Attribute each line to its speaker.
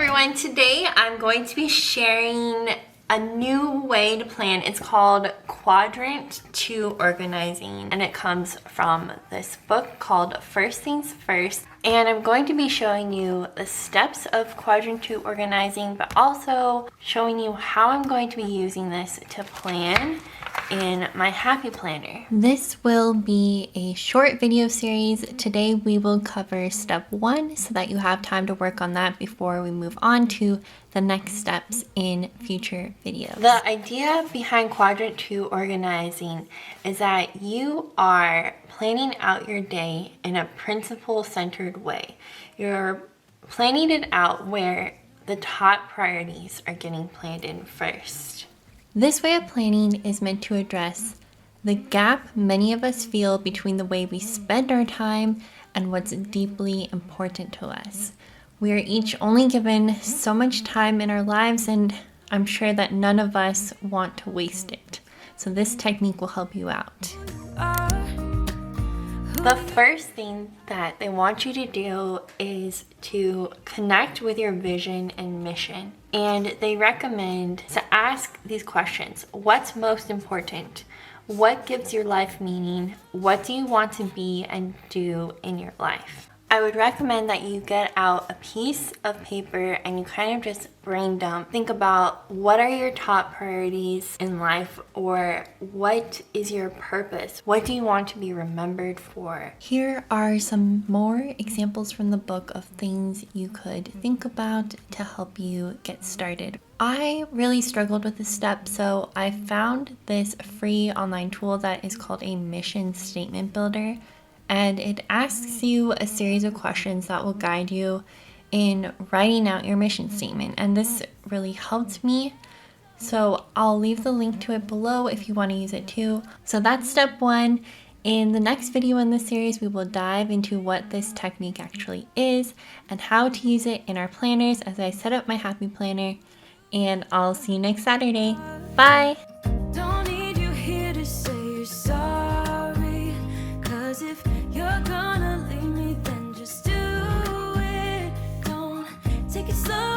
Speaker 1: everyone, today I'm going to be sharing a new way to plan. It's called Quadrant II organizing, and it comes from this book called First Things First. And I'm going to be showing you the steps of Quadrant II organizing, but also showing you how I'm going to be using this to plan in my Happy Planner. This will be a short video series. Today we will cover step 1 so that you have time to work on that before we move on to the next steps in future videos. The idea behind Quadrant II organizing is that you are planning out your day in a principle-centered way. You're planning it out where the top priorities are getting planned in first. This way of planning is meant to address the gap many of us feel between the way we spend our time and what's deeply important to us. We are each only given so much time in our lives, and I'm sure that none of us want to waste it. So this technique will help you out. The first thing that they want you to do is to connect with your vision and mission. And they recommend to ask these questions. What's most important? What gives your life meaning? What do you want to be and do in your life? I would recommend that you get out a piece of paper and you kind of just brain dump. Think about what are your top priorities in life, or what is your purpose? What do you want to be remembered for? Here are some more examples from the book of things you could think about to help you get started. I really struggled with this step, so I found this free online tool that is called a mission statement builder. And it asks you a series of questions that will guide you in writing out your mission statement. And this really helped me. So I'll leave the link to it below if you want to use it too. So that's step 1. In the next video in this series, we will dive into what this technique actually is and how to use it in our planners as I set up my Happy Planner. And I'll see you next Saturday. Bye! Don't need you here to say you're sorry, 'cause if you're gonna leave me, then just do it. Don't take it slow.